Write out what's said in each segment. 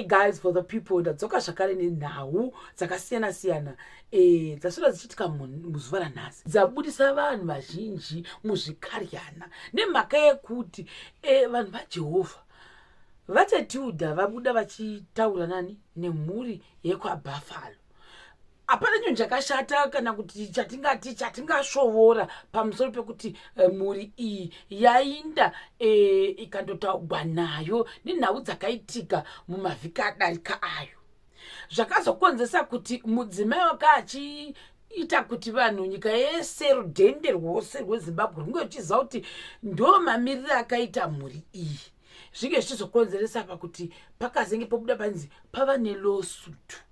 Hey guys, for the people ndadzoka zvakare nenhau dzakasiyana siyana dzasvika dzichiitika muzuva ranhasi dzabudisa vanhu vazhinji muzvikaryana nemhaka yekuti vanhu vaJehovha vatetudha vabuda vachitaura nemhuri yekwaByffalo. Hapana chinhu chakashata kana kuti chatingashovora pamusoro pekuti mhuri iyi yainda ikandotaurwa nayo nenhau dzakaitika mumavhiki adarika ayo. Zvakazokonzesa kuti mudzimai wanga achiita kuti vanhu nyika yese rudhende rwose rweZimbabwe runge ruchiziva kuti ndo mamiriro akaita mhuri iyi. Zvinge zvichizokonzeresa pakuti pakazenge pobuda panzi pava nelawsuit.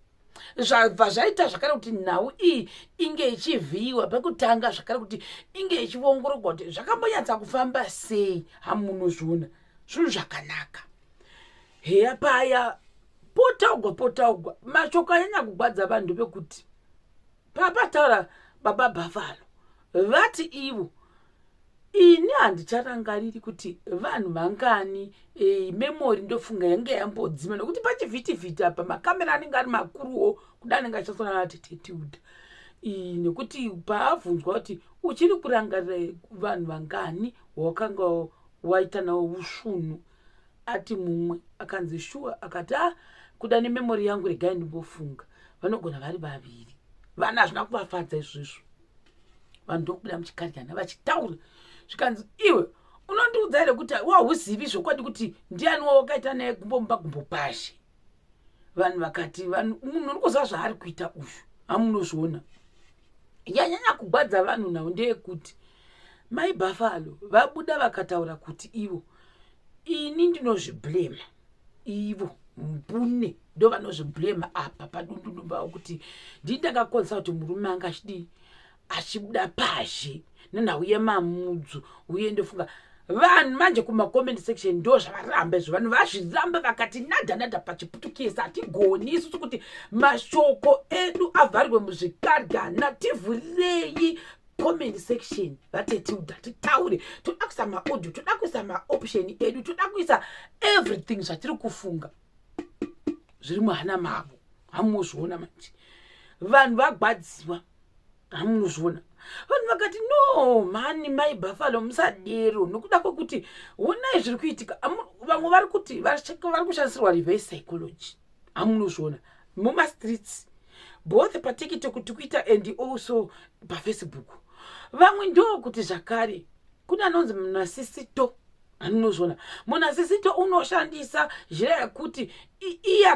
Zvabva zvaita zvakare kuti nhau iyi inge ichivhiyiwa pakutanga, zvakare kuti inge ichiongororwa kuti zvakambonyatsa kufamba sei. Hamunozviona zvinhu zvakanaka. Heya paya potaugwa mashoko anyanya kugwadza vanhu pekuti papataura baba Bafalo vati ivo ini handicharangariri kuti vanhu vangani memori ndofunga yange yambodzima nokuti pachivhitivhiti apa makamera anenge ari makuruwo kuda anenge achasona natetetiudha nekuti paabvunzwa kuti uchiri kurangarira vanhu vangani wakanga waita nawo usvunu, ati mumwe akanzi shuwa, akati kuda nememori yangu regai ndimbofunga vanogona vari vaviri. Vanhu hazvina kuvafadza izvozvo. Vanhu ndokubuda muchikaryana vachitaura zvikanzi iwe unondiudza here kuti wahuzivi zvokwadi kuti ndiani wawakaita naye gumbo pashe. Vanhu vakati munhu uri kuziva zvaari kuita uyu. Hamunozviona yanyanya kugwadza vanhu nhau ndeyekuti meBhaffalo vabuda vakataura kuti ivo ini ndinozviblema, ivo mbune ndo vanozviblema apa padundundu pavo kuti ndini ndakakonzesa kuti murume anga achibuda pashe nenhau yemamudzu uye ndofunga vanhu manje kumakomment section ndo zvavaramba izvo. Vanhu vazviramba vakati nadhanadha pachiputukisa hatigoni isusu kuti mashoko edu avharirwe muzvikaryana. Tivhurei comment section vatetudha titaure, toda kuisa maaudio, toda kuisa maoption edu, toda kuisa everything zvatiri kufunga zviri muhana mavo. Hamunozviona manje vanhu vagwadziwa. Hamunozviona vanhu vakati no mani meBhaffalo musadero nokuda kwekuti honai zviri kuitika. Vamwe vari kuti vari kushandisirwa reverse psychology. Hamunozviona mumastreets both paTiktok Twitter and also paFacebook. Vamwe ndo kuti zvakare kuna anonzi munasisito. Hamunozviona munasisito unoshandisa njira yekuti iye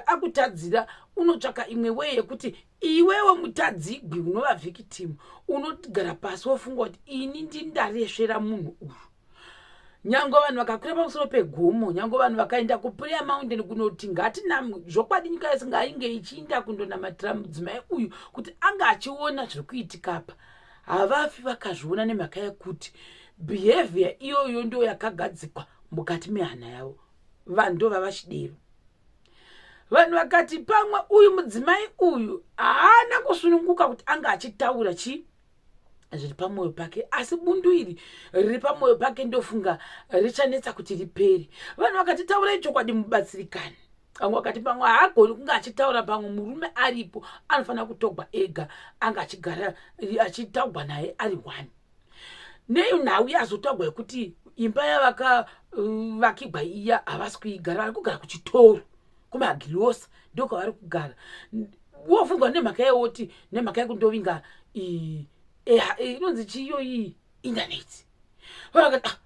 akutadzira unotsvaka imwe way yekuti iwewe mutadzigwi unova victim unogara pasi wofunga kuti ini ndaresvera munhu uyu. Nyange vanhu vakakwira pamusoro pegomo, nyange vanhu vakaenda kuprayer mountain kunoti ngatinamwe zvokwadi nyika yese ngainge ichiinda kundonamatira mudzimai uyu kuti anga achiona zviri kuitika apa, havafi vakazviona nemhaka yekuti behavior iyoyo ndo yakagadzikwa mukati mehana yavo. Vanhu ndo vavachidero. Vanhu vakati pamwe uyu mudzimai uyu haana kusununguka kuti anga achitaura zviri pamwoyo pake, asi bundu iri riri pamwoyo pake ndofunga richanetsa kuti ripere. Vanhu vakati taurai chokwadi mubatsirikane. Vamwe vakati pamwe haagoni kunge achitaura pamwe murume aripo anofanira kutogwa ega anga achigara achitaurwa naye ari one. Neyo nhau yazotagwa yekuti imba yavakigwa iya havasi kuigara, vari kugara kuchitoro kumagirosa ndo kwavari kugara. Wofungwa nemhaka yewoti nemhaka yekundovinga inonzi chiyo iyi internet. Vakati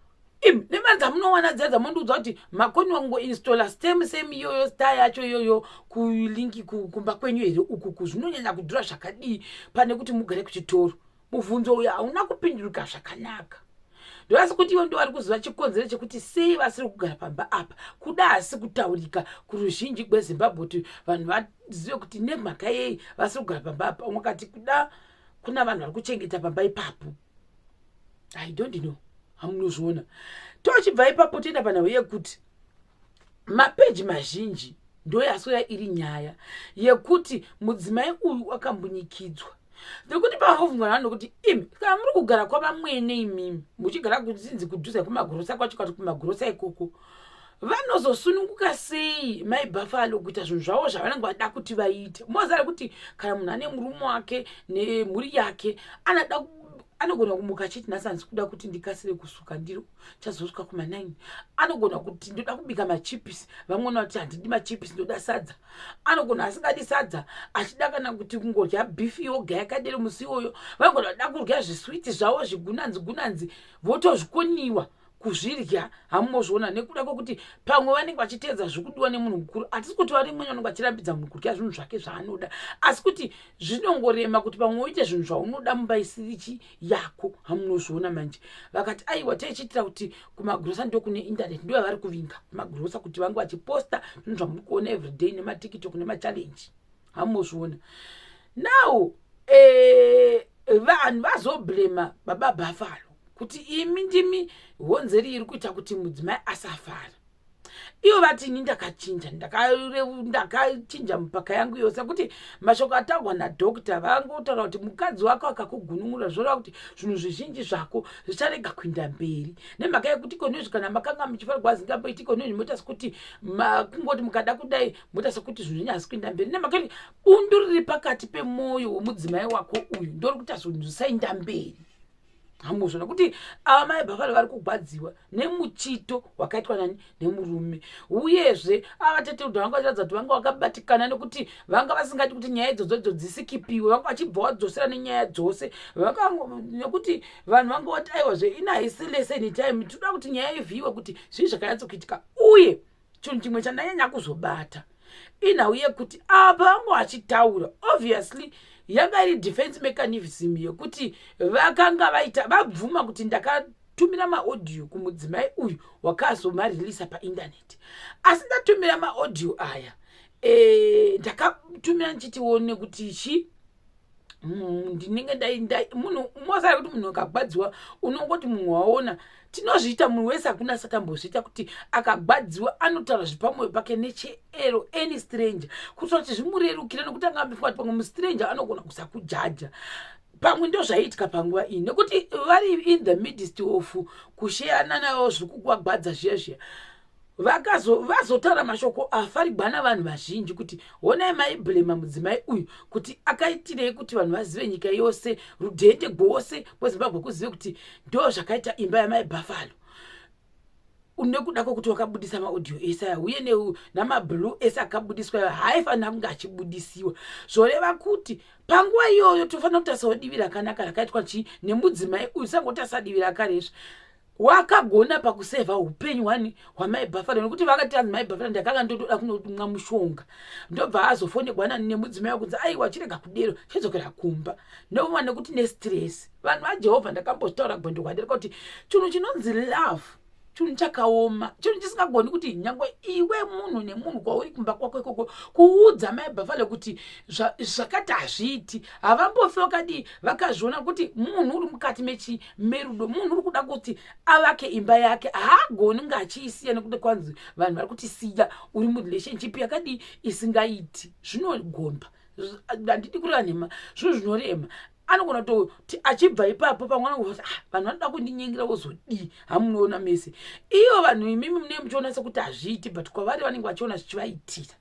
nemari dzamunowana dzedza mondiudza kuti makoni wangoinstalla same iyoyo star yacho iyoyo kulinki kumba kwenyu here uku zvinonyanya kudhura zvakadii pane kuti mugare kuchitoro. Mubvunzo uyu hauna kupinduruka zvakanaka. Ndoasi kuti ivo ndo vari kuziva chikonzero chekuti sei vasiri kugara pamba apa. Kuda hasi kutaurika kuruzhinji rweZimbabwe kuti vanhu vazive kuti nemhaka yei vasiri kugara pamba apa. Umwe kati kuda kuna vanhu vari kuchengeta pamba ipapo. I don't know. Hamunozviona. Tochibva ipapo toenda panhau yekuti mapeji mazhinji ndo yaswera iri nyaya yekuti mudzimai uyu akambunyikidzwa. Nekuti pavobvunzwa navanhu kuti imi kana muri kugara kwavamwene imimi muchigara kudzinzi kudhuze kumagurosa kwacho kati kumagurosa ikoko vanozosununguka sei maibhafalo kuita zvinhu zvavo zvavanenge vada kuti vaite. Mozari kuti kana munhu ane murume wake nemhuri yake anogona kumuka achiti nhasi handisi kuda kuti ndikasire kusuka ndiro chazosvika kuma9. Anogona kuti ndoda kubika machipisi, vamwe vati handidi machipisi ndoda sadza. Anogona asingadi sadza achida kana kuti kungodya bhifi yoga yakadero musi iwoyo. Vanogona vada kudya zviswiti zvavo zvigunanzi votozvikoniwa kuzvirya. Hamuzviona nekuda kwokuti pamwe vanenge vachiteedza zvikudiwa nemunhu mukuru. Hatisi kuti vari mwenye vanenge vachirambidza munhu kurya zvinhu zvake zvaanoda, asi kuti zvinongorema kuti pamwe uite zvinhu zvaunoda mumba isirichi yako. Hamunozviona manje vakati aiwa teichitira kuti kumagrosa ndo kune internet ndo vari kuvinga kumagrosa kuti vange vachiposta zvinhu zvamuri kuona everyday nematiktok nemachallenge. Hamuzviona now vanhu vazoblema baba Bafalo kuti imi ndimi honzeri iri kuita kuti mudzimai asafara. Ivo vati ini ndakachinja mipaka yangu yose, kuti mashoko ataurwa nadhokita vangotaura kuti mukadzi wako akakugunun'ura zvoreva kuti zvinhu zvizhinji zvako zvicharega kuenda mberi. Nemhaka yekuti ikonizvi kana makanga muchifanirwa kwazingamboiti ikonizvi moita sekuti kungoti mukada kudai moita sekuti zvinhu zvinyazi kuenda mberi. Nemhaka yekuti bundu riri pakati pemoyo womudzimai wako uyu ndori kuita zvinhu zvisaenda mberi. Hamuzvona kuti ava maibhafalo vari kugwadziwa nemuchito wakaitwa nani nemurume. Uyezve avatete kuti vanga vachiratidza kuti vanga vakabatikana nekuti vanga vasingati kuti nyaya idzodzo dzisikipiwe, vanga vachibva vadzosera nenyaya dzose nekuti vanhu vanga vati aiwazve ina haisi leseni time toda kuti nyaya ivhiyiwe kuti zvii zvakanyatsokuitika. Uye chinhu chimwe chandanyanya kuzobata inhau yekuti apa vanga vachitaura obviously yanga iri defense mechanism yekuti vakanga vabvuma kuti ndakatumira maaudio kumudzimai uyu wakazomarilisa paindaneti. Asi ndatumira maaudio aya ndakatumira ndichitione kuti ndinenge munhu mosari kuti munhu akagwadziwa unongoti munhu waona tinozviita munhu wese akuna satambozviita kuti akagwadziwa anotaura zvipamwoyo pake necheero any stranger kuitira kuti zvimurerukire nekuti angambifunga kuti pamwe mustranger anogona kusakujaja. Pamwe ndo zvaiitika panguva iyi nekuti vari in the midst of kusheyana navo zvikugwagwadza zviya vazotaura mashoko afarigwa navanhu vazhinji kuti honai maiblema mudzimai uyu kuti akaitirei kuti vanhu vazive nyika yose rudhende rwose kwezimbabwe kuzive kuti ndo zvakaita imba yamaibhafalo. Nekuda kwokuti wakabudisa maaudio ese aya uye namablue ese akabudiswa haifanira kunge achibudisiwa. Zvoreva kuti panguva iyoyo tofanira kutasawo divi rakanaka rakaitwa nemudzimai uyu sangotarisa divi rakarezva wakagona pakusevha upenyu hwamaibhafalo nekuti vakati anzi maibhafalo ndakanga ndotoda kunotumwa mushonga ndobva azofonegwa nemudzimai wakunzi aiwa chirega kudero chidzokera kumba ndouma nekuti nestress. Vanhu vajehovha ndakambotaura gwendo kwandirika kuti chinhu chinonzi love chinhu chakaoma, chinhu chisingagoni kuti nyangwe iwe munhu nemunhu kwauri kumba kwako ikoko kuudza maibhafalo kuti zvakati hazviiti. Havambofi wakadi vakazviona kuti munhu uri mukati merudo, munhu uri kuda kuti avake imba yake haagoni kunge achiisiya nekuti kwanzi vanhu vari kuti siya uri murelationship yakadi isingaiti. Zvinogomba, handidi kureva nhema, zvinhu zvinorema. Anogona kuti achibva ipapo pamwe anogoti vanhu vanoda kundinyengera wozodii. Hamunoona mese iyo vanhu imimi munenge muchiona sekuti hazviiti but kwavari vanenge vachiona zvichivaitira.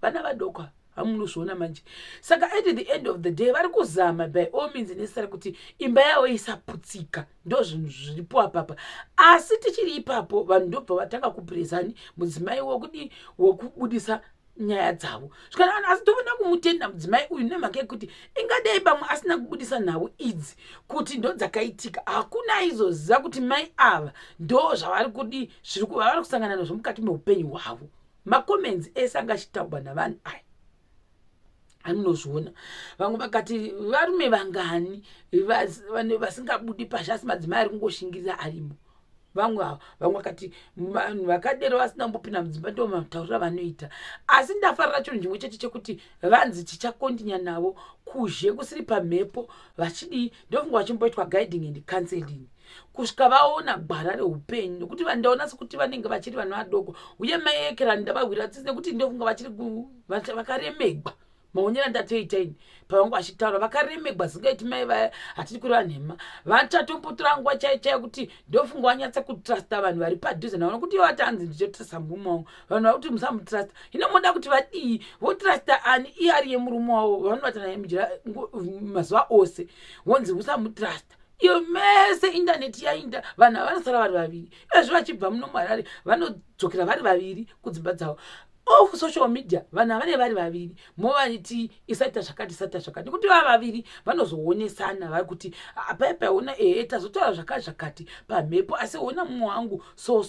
Vana vadoko hamunozviona manje. Saka at the end of the day vari kuzama by all means necessary kuti imba yavo isaputsika. Ndo zvinhu zviripo apapa. Asi tichiri ipapo vanhu ndobva vatanga kuprezani mudzimai wokubudisa nyaya dzavo. Zvikanaka asi tofana kumutenda mudzimai uyu nemhaka yekuti ingadai pamwe asina kubudisa nhau idzi kuti ndo dzakaitika. Hakuna aizoziva kuti mai ava ndo zvavari kudi vari kusangana nazvo mukati meupenyu hwavo. Macomments ese anga achitaurwa navanhu aya anozviona. Vamwe vakati varume vangani vasingabudi pasha asi madzimai ari kungoshingirira arimo. Vamwe vakati vanhu vakadero vasina mbopinda mudzimba ndo mataurira vanoita. Asi ndafarira chinhu chimwe chete chekuti vanzi tichakondinya navo kuzhe kusiri pamhepo vachidi ndofunga vachimboitwa guiding and counseling kusvika vaona gwara reupenyu nekuti vandaona sekuti vanenge vachiri vanhu vadoko uye mai ekera ndavahwira tsitsi nekuti ndofunga vachiri vakaremegwa maonyera ndatoitaini pavangu vachitaura vakaremegwa zingaiti mai vaya hatiri kureva nhema vachatombotora nguva chaichaiyo kuti ndofunga wanyatsa kutrusta vanhu vari padhuze naona kuti iwo atanzi ndichotrusta murume wavo vanhu vakuti musamutrusta hino moda kuti vadii votrusta ani iye ari yemurume wavo vanobata naye mijira mazuva ose wonzi usamutrusta iyo mese indaneti yainda vanhu avanosara vari vaviri izvo vachibva muno muharare vanodzokera vari vaviri kudzimba dzavo off social media vanhu havane vari vaviri movaniti isaita zvakati nekuti vava vaviri vanozoonesana vari kuti apaipa ona tazotaura zvakati pamhepo asi ona mumwe wangu so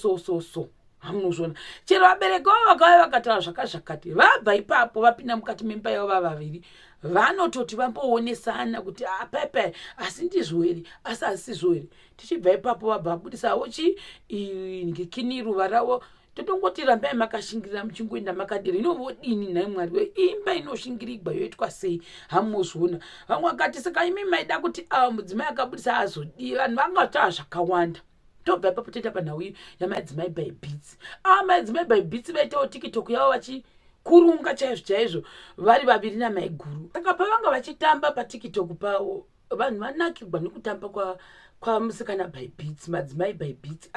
hamunozvona chero vabereki vavo vakauya vakataura zvakati vabva ipapo vapinda mukati memba yavo vava vaviri vanototi vamboonesana kuti apaipai asi ndizvo here asi asizvo here tichibva ipapo vabva vabudisa ngekini ruva ravo totongoti rambai makashingirira muchingoenda makadira inovodini nhai mwari we imba inoshingirigwa yoitwa sei hamuzvona vamwe vakati saka imi maida kuti mudzimai akabudisa azodii vanhu vangataura zvakawanda tobva ipapo toita panhau yamadzimai Bybits madzimai Bybits vaitawo tiktok yavo vachikurunga chaizvo vari vaviri namaiguru saka pavanga vachitamba patiktok pavo vanhu vanakirwa nekutamba kwamusikana Bybits madzimai Bybits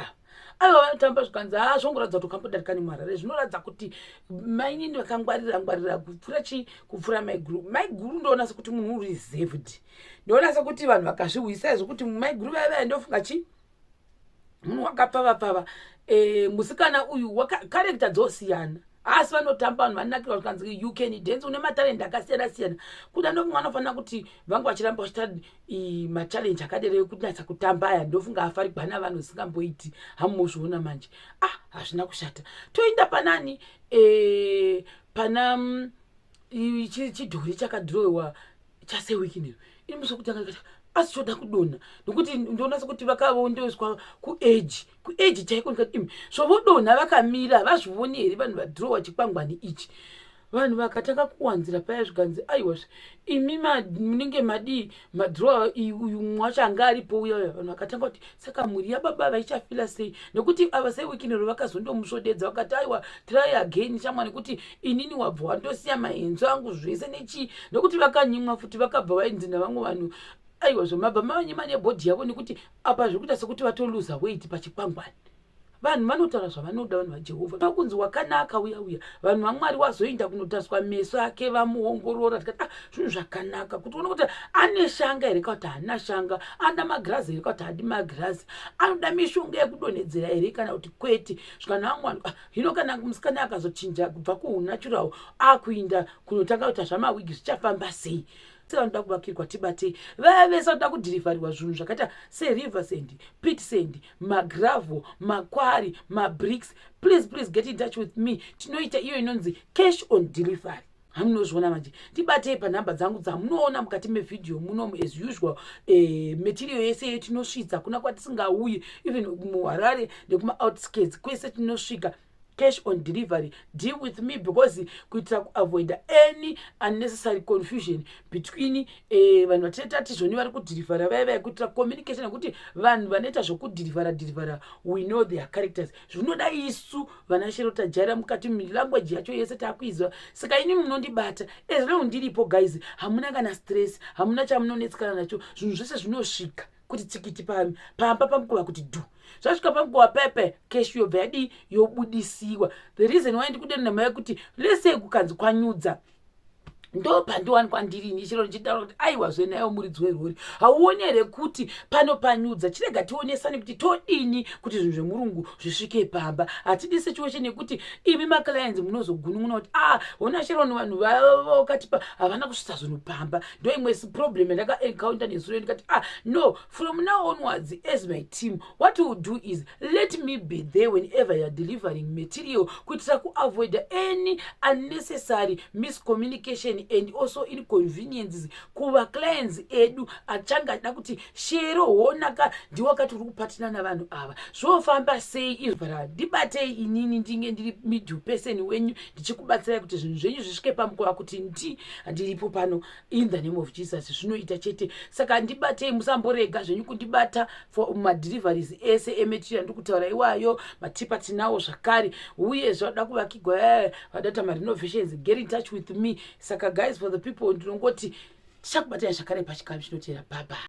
aiva vanotamba zvikanzi zvongoratidza kuti ukambodarika nemuharare zvinoratidza kuti mainini vakangwarira kupfuura maiguru ndoona sekuti munhu uri reserved ndoona sekuti vanhu vakazviwisa izvo kuti maiguru vaiva ndofunga munhu wakapfava musikana uyu karekta dzosiyana asi vanotamba vanhu vanakirwa zvikanzi you can dance une matalende akasiyana kuda ndofunga anofanira kuti vangu vachiramba vachita machallenji akaderei kunatsa kutamba aya ndofunga afarigwa navanhu zisingamboiti hamuzviona manje hazvina kushata toenda panani pana chidhori chakadhirowewa chasewikini ini musokutanga asi choda kudonha nokuti ndoona sekuti vakavondoswa kuage chaiko ndikati zvovodonha vakamira vazvivoni here vanhu vadhirowa chikwangwani ichi vanhu vakatanga kuwanzira paya zvikanzi aiwazve imi munenge madii madhirowa uyu mwacho anga aripo uyauya vanhu vakatanga kuti saka mhuri yababa vaichafila sei nekuti ava sewikinero vakazondomusvodedza vakati aiwa try again shamwa nekuti inini wabva wandosiya mahenzo angu zvese nechii nekuti vakanyimwa futi vakabva vainzi navamwe vanhu aiwa zvomabva mavanyima nebhodhi yavo nekuti apa zvikuita sekuti vatoluza weight pachikwangwani vanhu vanotaura zvavanoda vanhu vajehovha vakunzi wakanaka uya vanhu vamwari wazoenda kunotaswa meso ake vamuongorora tikati zvinhu zvakanaka kuti uone kuti ane shanga here kana kuti haana shanga ana magirazi here kana kuti haadi magirazi anoda mishonga yekudonhedzera here kana kuti kwete zvikana vamwani hino kana musikana akazochinja kubva kuunachurawo akuinda kunotanga kuti zvamawigi zvichafamba sei vanoda kuvakirwa tibatei vaya vese vanoda kudhirivhariwa zvinhu zvakaita seriversend pitsend magravo makwari mabricks please get in touch with me tinoita iyo inonzi cash on delivery hamunozviona manje tibatei panhamba dzangu dzamunoona mukati mevhidhiyo munomu as usual material yese yetinosvitsa kuna kwatisingauyi even muharare nekumaoutskirts kwese tinosvika cash on delivery deal with me because kuitira kuavoida any unnecessary confusion between vanhu vatinoita tizvoni vari kudhirivhara vaya kuitira communication nekuti vanhu vanoita zvokudhirivhara we know their characters zvinoda isu vana shero tajaira mukati milanguage yacho yese takuizwa saka ini munondibata as long ndiripo guys hamuna kana stress hamuna chamunonetsekana nacho zvinhu zvese zvinosvika kuti tsikiti pamba pamukova kuti du zvasvika pamukova pepe keshi yobva yadi yobudisiwa the reason why ndikudeni namaya kuti lese kukanzi kwanyudza ndo pandiwani kwandiri nichiro ndichitaura kuti aiwa zvenayo muridzi werori hauoni here kuti pano panyudza chirega tionesani kuti todini kuti zvinhu zvemurungu zvisvike pamba hatidi situation yekuti imi maclients munozogunun'una kuti ona chironi vanhu vakatipa havana kusvitsa zvinhu pamba ndo imwe problem yandakaencounter nesuro ndikati no from now onwards as my team what we will do is let me be there whenever you are delivering material kuitira kuavoida any unnecessary miscommunication and also inconveniences kuva clients edu achangada kuti shero honaka ndiwakati uri kupatina navanhu ava zvofamba sei izvara ndibatei inini ndinge ndiri middle person wenyu ndichikubatsirai kuti zvinhu zvenyu zvisvike pamukova kuti ndiripo pano in the name of Jesus zvinoita chete saka ndibatei musamborega zvenyu kundibata for madeliveries ese emetrial ndikutaura iwayo matipa tinawo zvakare uye zvada kuvakigwa vadata marenovations get in touch with me saka saka guys, for the people ndinongoti tichakubatai zvakare pachikavi chinotera. Bye bye.